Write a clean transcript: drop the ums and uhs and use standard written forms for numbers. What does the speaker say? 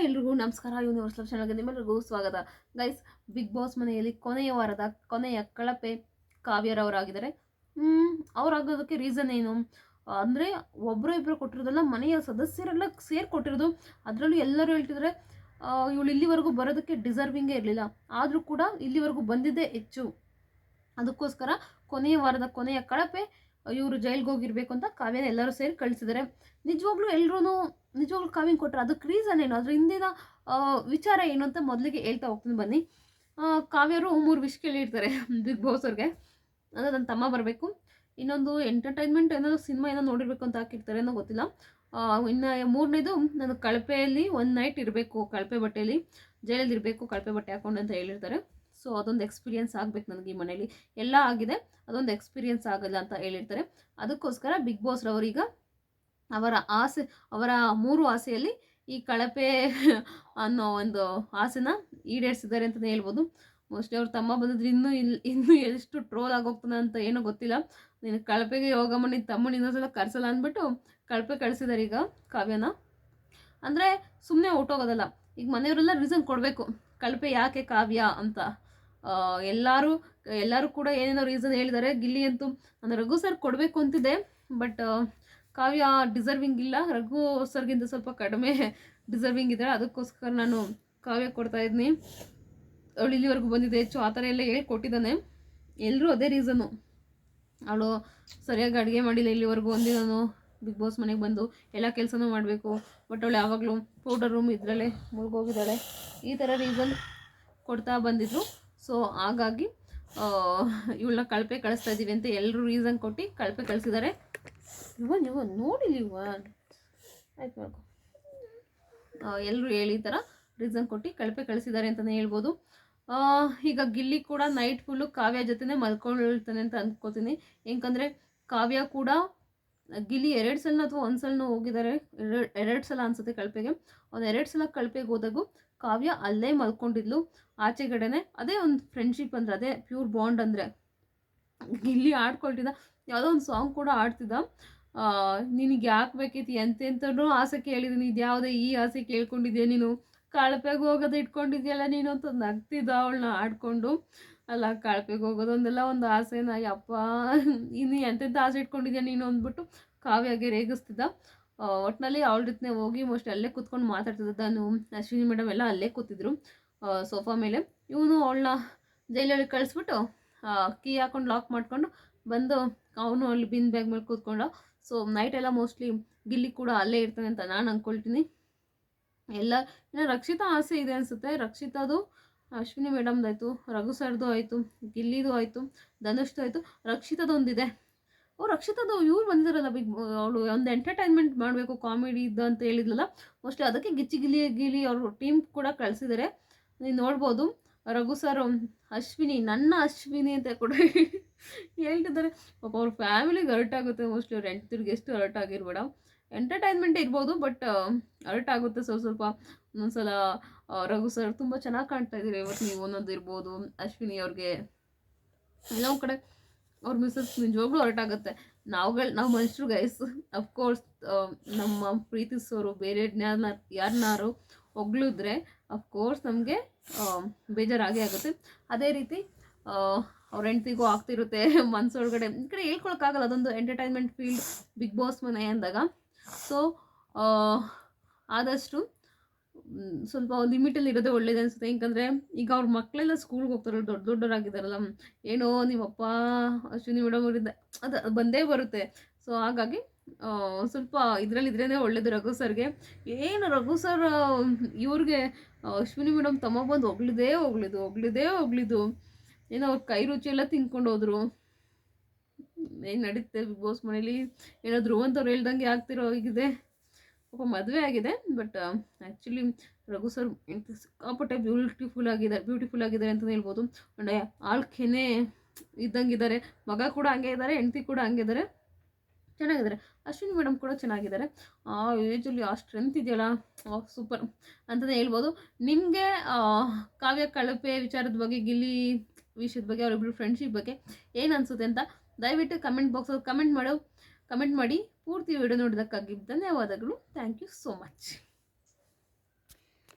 ಎಲ್ರಿಗೂ ನಮಸ್ಕಾರ. ಯೂನಿವರ್ಸಲ್ ಚಾನಲ್ಗೆ ನಿಮ್ಮೆಲ್ಲರಿಗೂ ಸ್ವಾಗತ. ಗೈಸ್, ಬಿಗ್ ಬಾಸ್ ಮನೆಯಲ್ಲಿ ಕೊನೆಯ ವಾರದ ಕೊನೆಯ ಕಳಪೆ ಕಾವ್ಯರವರಾಗಿದ್ದಾರೆ. ಅವರಾಗೋದಕ್ಕೆ ರೀಸನ್ ಏನು ಅಂದರೆ, ಒಬ್ಬರು ಇಬ್ಬರು ಕೊಟ್ಟಿರೋದಲ್ಲ, ಮನೆಯ ಸದಸ್ಯರೆಲ್ಲ ಸೇರಿಕೊಟ್ಟಿರೋದು. ಅದರಲ್ಲೂ ಎಲ್ಲರೂ ಹೇಳ್ತಿದ್ದಾರೆ ಇವಳು ಇಲ್ಲಿವರೆಗೂ ಬರೋದಕ್ಕೆ ಡಿಸರ್ವಿಂಗೇ ಇರಲಿಲ್ಲ, ಆದರೂ ಕೂಡ ಇಲ್ಲಿವರೆಗೂ ಬಂದಿದ್ದೇ ಹೆಚ್ಚು. ಅದಕ್ಕೋಸ್ಕರ ಕೊನೆಯ ವಾರದ ಕೊನೆಯ ಕಳಪೆ ಇವರು ಜೈಲ್ಗೆ ಹೋಗಿರ್ಬೇಕು ಅಂತ ಕಾವ್ಯನ ಎಲ್ಲರೂ ಸೇರಿ ಕಳಿಸಿದ್ದಾರೆ. ನಿಜವಾಗ್ಲೂ ಕಾವ್ಯನ ಕೊಟ್ಟರೆ ಅದಕ್ಕೆ ರೀಸನ್ ಏನು, ಅದ್ರ ಹಿಂದಿನ ವಿಚಾರ ಏನು ಅಂತ ಮೊದಲಿಗೆ ಹೇಳ್ತಾ ಹೋಗ್ತೀನಿ ಬನ್ನಿ. ಕಾವ್ಯರು 3 ವಿಷ್ ಕೇಳಿರ್ತಾರೆ ಬಿಗ್ ಬಾಸ್ ಅವ್ರಿಗೆ. ಅಂದರೆ ನನ್ನ ತಮ್ಮ ಬರಬೇಕು, ಇನ್ನೊಂದು ಎಂಟರ್ಟೈನ್ಮೆಂಟ್ ಏನಾದರೂ ಸಿನಿಮಾ ಏನೋ ನೋಡಿರ್ಬೇಕು ಅಂತ ಹಾಕಿರ್ತಾರೆ ಅನ್ನೋ ಗೊತ್ತಿಲ್ಲ. ಇನ್ನು 3ನೇದು ನಾನು ಕಳಪೆಯಲ್ಲಿ 1 ನೈಟ್ ಇರಬೇಕು, ಕಳಪೆ ಬಟ್ಟೆಯಲ್ಲಿ ಜೈಲಲ್ಲಿ ಇರಬೇಕು, ಕಳಪೆ ಬಟ್ಟೆ ಹಾಕೊಂಡು ಅಂತ ಹೇಳಿರ್ತಾರೆ. ಸೊ ಅದೊಂದು ಎಕ್ಸ್ಪೀರಿಯೆನ್ಸ್ ಆಗಬೇಕು ನನಗೆ. ಈ ಮನೇಲಿ ಎಲ್ಲ ಆಗಿದೆ, ಅದೊಂದು ಎಕ್ಸ್ಪೀರಿಯೆನ್ಸ್ ಆಗಲ್ಲ ಅಂತ ಹೇಳಿರ್ತಾರೆ. ಅದಕ್ಕೋಸ್ಕರ ಬಿಗ್ ಬಾಸ್ ರವರೀಗ ಅವರ 3 ಆಸೆಯಲ್ಲಿ ಈ ಕಳಪೆ ಅನ್ನೋ ಒಂದು ಆಸೆನ ಈಡೇರಿಸಿದ್ದಾರೆ ಅಂತಲೇ ಹೇಳ್ಬೋದು. ಮೋಸ್ಟ್ಲಿ ಅವ್ರ ತಮ್ಮ ಬಂದಿದ್ರೆ ಇನ್ನೂ ಎಷ್ಟು ಟ್ರೋಲ್ ಆಗೋಗ್ತಾನೆ ಅಂತ ಏನೋ ಗೊತ್ತಿಲ್ಲ. ನೀನು ಕಳಪೆಗೆ ಹೋಗಮ್ಮ, ನಿನ್ನ ತಮ್ಮನ ಇನ್ನೊಂದ್ಸಲ ಕರ್ಸಲ್ಲ ಅಂದ್ಬಿಟ್ಟು ಕಳಪೆ ಕಳಿಸಿದ್ದಾರೆ ಈಗ ಕಾವ್ಯನ. ಅಂದರೆ ಸುಮ್ಮನೆ ಹೊಟ್ಟೋಗೋದಲ್ಲ, ಈಗ ಮನೆಯವರೆಲ್ಲ ರೀಸನ್ ಕೊಡಬೇಕು ಕಳಪೆ ಯಾಕೆ ಕಾವ್ಯ ಅಂತ. ಎಲ್ಲರೂ ಕೂಡ ಏನೇನೋ ರೀಸನ್ ಹೇಳಿದ್ದಾರೆ. ಗಿಲ್ಲಿ ಅಂತೂ ನಾನು ರಘು ಸರ್ ಕೊಡಬೇಕು ಅಂತಿದೆ, ಬಟ್ ಕಾವ್ಯ ಡಿಸರ್ವಿಂಗ್ ಇಲ್ಲ, ರಘು ಸರ್ಗಿಂತ ಸ್ವಲ್ಪ ಕಡಿಮೆ ಡಿಸರ್ವಿಂಗ್ ಇದ್ದಾರೆ. ಅದಕ್ಕೋಸ್ಕರ ನಾನು ಕಾವ್ಯ ಕೊಡ್ತಾಯಿದ್ದೀನಿ. ಅವಳು ಇಲ್ಲಿವರೆಗೂ ಬಂದಿದೆ ಹೆಚ್ಚು, ಆ ಥರ ಎಲ್ಲ ಹೇಳ್ಕೊಟ್ಟಿದ್ದಾನೆ. ಎಲ್ಲರೂ ಅದೇ ರೀಸನ್ನು, ಅವಳು ಸರಿಯಾಗಿ ಅಡುಗೆ ಮಾಡಿಲ್ಲ ಇಲ್ಲಿವರೆಗೂ ನಾನು ಬಿಗ್ ಬಾಸ್ ಮನೆಗೆ ಬಂದು ಎಲ್ಲ ಕೆಲಸನೂ ಮಾಡಬೇಕು, ಬಟ್ ಅವಳು ಯಾವಾಗಲೂ ಪೌಡರ್ ರೂಮ್ ಇದರಲ್ಲೇ ಮುಳುಗೋಗಿದ್ದಾಳೆ, ಈ ಥರ ರೀಸನ್ ಕೊಡ್ತಾ ಬಂದಿದ್ರು. ಸೊ ಹಾಗಾಗಿ ಇವಳನ್ನ ಕಳಪೆ ಕಳಿಸ್ತಾ ಇದ್ದೀವಿ ಅಂತ ಎಲ್ಲರೂ ರೀಸನ್ ಕೊಟ್ಟು ಕಳಪೆ ಕಳಿಸಿದ್ದಾರೆ. ನೀವು ನೋಡಿಲ್ಲ ಆಯ್ತು ಮಾಡ್ಕೊ, ಎಲ್ಲರೂ ಹೇಳಿ ಈ ಥರ ರೀಸನ್ ಕೊಟ್ಟು ಕಳಪೆ ಕಳಿಸಿದ್ದಾರೆ ಅಂತಲೇ ಹೇಳ್ಬೋದು. ಈಗ ಗಿಲ್ಲಿ ಕೂಡ ನೈಟ್ ಫುಲ್ಲು ಕಾವ್ಯ ಜೊತೆನೇ ಮಲ್ಕೊಳ್ತಾನೆ ಅಂತ ಅಂದ್ಕೋತೀನಿ. ಏಕೆಂದರೆ ಕಾವ್ಯ ಕೂಡ ಗಿಲ್ಲಿ 2 ಸಲ ಅಥವಾ 1 ಸಲನೂ ಹೋಗಿದ್ದಾರೆ, 2 ಸಲ ಅನಿಸುತ್ತೆ ಕಳಪೆಗೆ. 2 ಸಲ ಕಳಪೆಗೆ ಹೋದಾಗೂ ಕಾವ್ಯ ಅಲ್ಲೇ ಮಲ್ಕೊಂಡಿದ್ಲು ಆಚೆಗಡೆನೆ. ಅದೇ ಒಂದು ಫ್ರೆಂಡ್ಶಿಪ್ ಅಂದರೆ, ಅದೇ ಪ್ಯೂರ್ ಬಾಂಡ್ ಅಂದರೆ. ಗಿಲ್ಲಿ ಆಡ್ಕೊಳ್ತಿದ್ದ, ಯಾವುದೋ ಒಂದು ಸಾಂಗ್ ಕೂಡ ಆಡ್ತಿದ್ದ, ನಿನಗೆ ಯಾಕೆ ಬೇಕೈತಿ ಎಂತೆಂಥನೂ ಆಸೆ ಕೇಳಿದ್ದೀನಿ, ಇದು ಯಾವುದೇ ಈ ಆಸೆ ಕೇಳ್ಕೊಂಡಿದ್ಯಾ ನೀನು, ಕಳಪೆಗೆ ಹೋಗೋದು ಇಟ್ಕೊಂಡಿದ್ಯಲ್ಲ ನೀನು ಅಂತ ನಗ್ತಿದ್ದ ಅವಳನ್ನ ಆಡ್ಕೊಂಡು. ಅಲ್ಲ, ಕಳಪೆಗೆ ಹೋಗೋದೊಂದೆಲ್ಲ ಒಂದು ಆಸೆನ, ಯಪ್ಪ ಇನ್ನು ಎಂತೆಂಥ ಆಸೆ ಇಟ್ಕೊಂಡಿದ್ಯಾ ನೀನು ಅಂದ್ಬಿಟ್ಟು ಕಾವ್ಯಗೆ ರೇಗಿಸ್ತಿದ್ದ. ಒಟ್ಟಿನಲ್ಲಿ ಅವಳ ಜೊತೆ ಹೋಗಿ ಮೋಸ್ಟ್ಲಿ ಅಲ್ಲೇ ಕೂತ್ಕೊಂಡು ಮಾತಾಡ್ತಿದ್ದ. ನಾನು ಅಶ್ವಿನಿ ಮೇಡಮ್ ಎಲ್ಲ ಅಲ್ಲೇ ಕೂತಿದ್ರು ಸೋಫಾ ಮೇಲೆ. ಇವನು ಅವಳನ್ನ ಜೈಲಲ್ಲಿ ಕಳಿಸ್ಬಿಟ್ಟು ಕೀ ಹಾಕೊಂಡು ಲಾಕ್ ಮಾಡ್ಕೊಂಡು ಬಂದು ಅವನು ಅಲ್ಲಿ ಬಿನ್ ಬ್ಯಾಗ್ ಮೇಲೆ ಕೂತ್ಕೊಂಡ. ಸೊ ನೈಟೆಲ್ಲ ಮೋಸ್ಟ್ಲಿ ಗಿಲ್ಲಿ ಕೂಡ ಅಲ್ಲೇ ಇರ್ತಾನೆ ಅಂತ ನಾನು ಅಂದ್ಕೊಳ್ತೀನಿ. ಇನ್ನು ರಕ್ಷಿತಾ ಆಸೆ ಇದೆ ಅನಿಸುತ್ತೆ. ರಕ್ಷಿತಾದು ಅಶ್ವಿನಿ ಮೇಡಮ್ದಾಯಿತು, ರಘು ಸರ್ದು ಆಯಿತು, ಗಿಲ್ಲಿದು ಆಯಿತು, ಧನುಷ್ದು ಆಯಿತು, ರಕ್ಷಿತಾದೊಂದಿದೆ. ರಕ್ಷಿತಾದು ಇವ್ರು ಬಂದಿದ್ದಾರಲ್ಲ ಅವಳು ಒಂದು ಎಂಟರ್ಟೈನ್ಮೆಂಟ್ ಮಾಡಬೇಕು ಕಾಮಿಡಿ ಇದ್ದು ಅಂತ ಹೇಳಿದ್ಲಲ್ಲ, ಮೋಸ್ಟ್ಲಿ ಅದಕ್ಕೆ ಗಿಲ್ಲಿ ಅವರು ಟೀಮ್ ಕೂಡ ಕಳಿಸಿದ್ದಾರೆ. ನೀವು ನೋಡ್ಬೋದು. ರಘು ಸರ್ ಅಶ್ವಿನಿ, ನನ್ನ ಅಶ್ವಿನಿ ಅಂತ ಕೂಡ ಹೇಳ್ತಿದ್ದಾರೆ. ಪಾಪ ಅವ್ರ ಫ್ಯಾಮಿಲಿಗೆ ಹರ್ಟ್ ಆಗುತ್ತೆ. ಮೋಸ್ಟ್ಲಿ ಅವ್ರು ಹೆಂಡ್ತಿರ್ಗೆ ಎಷ್ಟು ಹರ್ಟ್ ಆಗಿರ್ಬೇಡ, ಎಂಟರ್ಟೈನ್ಮೆಂಟ್ ಇರ್ಬೋದು, ಬಟ್ ಹರ್ಟ್ ಆಗುತ್ತೆ ಸ್ವಲ್ಪ. ಒಂದೊಂದ್ಸಲ ರಘು ಸರ್ ತುಂಬ ಚೆನ್ನಾಗಿ ಕಾಣ್ತಾ ಇದ್ದೀರಿ ಇವತ್ತು ನೀವು ಅನ್ನೋದು ಇರ್ಬೋದು. ಅಶ್ವಿನಿ ಅವ್ರಿಗೆ ಎಲ್ಲೋ ಕಡೆ ಅವ್ರ ಮಿಸ್ಸಸ್ ನಿಜವಾಗ್ಲೂ ಹರ್ಟ್ ಆಗುತ್ತೆ. ನಾವು ಮನುಷ್ಯರು ಗೈಸ್, ಅಫ್ಕೋರ್ಸ್ ನಮ್ಮ ಪ್ರೀತಿಸೋರು ಬೇರೆ ಯಾರನ್ನಾರು ಹೊಗಳಿದ್ರೆ ಅಫ್ಕೋರ್ಸ್ ನಮಗೆ ಬೇಜಾರಾಗೇ ಆಗುತ್ತೆ. ಅದೇ ರೀತಿ ಅವ್ರ ಹೆಂಡ್ತಿಗೂ ಆಗ್ತಿರುತ್ತೆ ಮನಸ್ಸೊಳಗಡೆ. ಈ ಕಡೆ ಹೇಳ್ಕೊಳಕ್ಕಾಗಲ್ಲ, ಅದೊಂದು ಎಂಟರ್ಟೈನ್ಮೆಂಟ್ ಫೀಲ್ಡ್ ಬಿಗ್ ಬಾಸ್ ಮನೆ ಅಂದಾಗ. ಸೊ ಆದಷ್ಟು ಸ್ವಲ್ಪ ಲಿಮಿಟಲ್ಲಿ ಇರೋದೇ ಒಳ್ಳೇದು ಅನಿಸುತ್ತೆ. ಯಾಕಂದರೆ ಈಗ ಅವ್ರ ಮಕ್ಕಳೆಲ್ಲ ಸ್ಕೂಲ್ಗೆ ಹೋಗ್ತಾರಲ್ಲ, ದೊಡ್ಡವರಾಗಿದ್ದಾರಲ್ಲ, ಏನೋ ನಿಮ್ಮಪ್ಪ ಅಶ್ವಿನಿ ಮೇಡಮ್ ಅವರಿಂದ ಅದು ಬಂದೇ ಬರುತ್ತೆ. ಸೊ ಹಾಗಾಗಿ ಸ್ವಲ್ಪ ಇದರಲ್ಲಿದ್ರೇ ಒಳ್ಳೇದು ರಘು ಸರ್ಗೆ. ಏನು ರಘು ಸರ್ ಇವ್ರಿಗೆ ಅಶ್ವಿನಿ ಮೇಡಮ್ ತಮ್ಮ ಬಂದು ಹೊಗಳಿದ್ದು ಏನೋ ಅವ್ರ ಕೈ ರುಚಿ ಎಲ್ಲ ತಿನ್ಕೊಂಡು ಹೋದ್ರು. ಏನು ನಡೀತೆ ಬಿಗ್ ಬಾಸ್ ಮನೇಲಿ, ಏನೋ ಧ್ರುವಂತವ್ರು ಹೇಳ್ದಂಗೆ ಆಗ್ತಿರೋ ಹೀಗಿದೆ. ಪಾಪ ಮದುವೆ ಆಗಿದೆ, ಬಟ್ ಆ್ಯಕ್ಚುಲಿ ರಘು ಸರ್ ಸಿಕ್ಕಾಪಟ್ಟೆ ಬ್ಯೂಟಿಫುಲ್ ಆಗಿದ್ದಾರೆ ಅಂತಲೇ ಹೇಳ್ಬೋದು. ಅಂದರೆ ಆಳ್ಕೆನೆ ಇದ್ದಂಗಿದ್ದಾರೆ. ಮಗ ಕೂಡ ಹಂಗೆ ಇದ್ದಾರೆ, ಹೆಂಡತಿ ಕೂಡ ಹಂಗೆ ಇದ್ದಾರೆ, ಚೆನ್ನಾಗಿದ್ದಾರೆ. ಅಶ್ವಿನಿ ಮೇಡಮ್ ಕೂಡ ಚೆನ್ನಾಗಿದ್ದಾರೆ. ಆ ಏಜಲ್ಲಿ ಆ ಸ್ಟ್ರೆಂತ್ ಇದೆಯಲ್ಲ, ಸೂಪರ್ ಅಂತಲೇ ಹೇಳ್ಬೋದು. ನಿಮಗೆ ಕಾವ್ಯ ಕಳಪೆ ವಿಚಾರದ ಬಗ್ಗೆ, ಗಿಲ್ಲಿ ವಿಷಯದ ಬಗ್ಗೆ, ಅವರಿಬ್ಬರು ಫ್ರೆಂಡ್ಶಿಪ್ ಬಗ್ಗೆ ಏನು ಅನಿಸುತ್ತೆ ಅಂತ ದಯವಿಟ್ಟು ಕಮೆಂಟ್ ಬಾಕ್ಸಲ್ಲಿ ಕಮೆಂಟ್ ಮಾಡಿ. ಪೂರ್ತಿ ವಿಡಿಯೋ ನೋಡೋದಕ್ಕಾಗಿ ಧನ್ಯವಾದಗಳು. Thank you so much.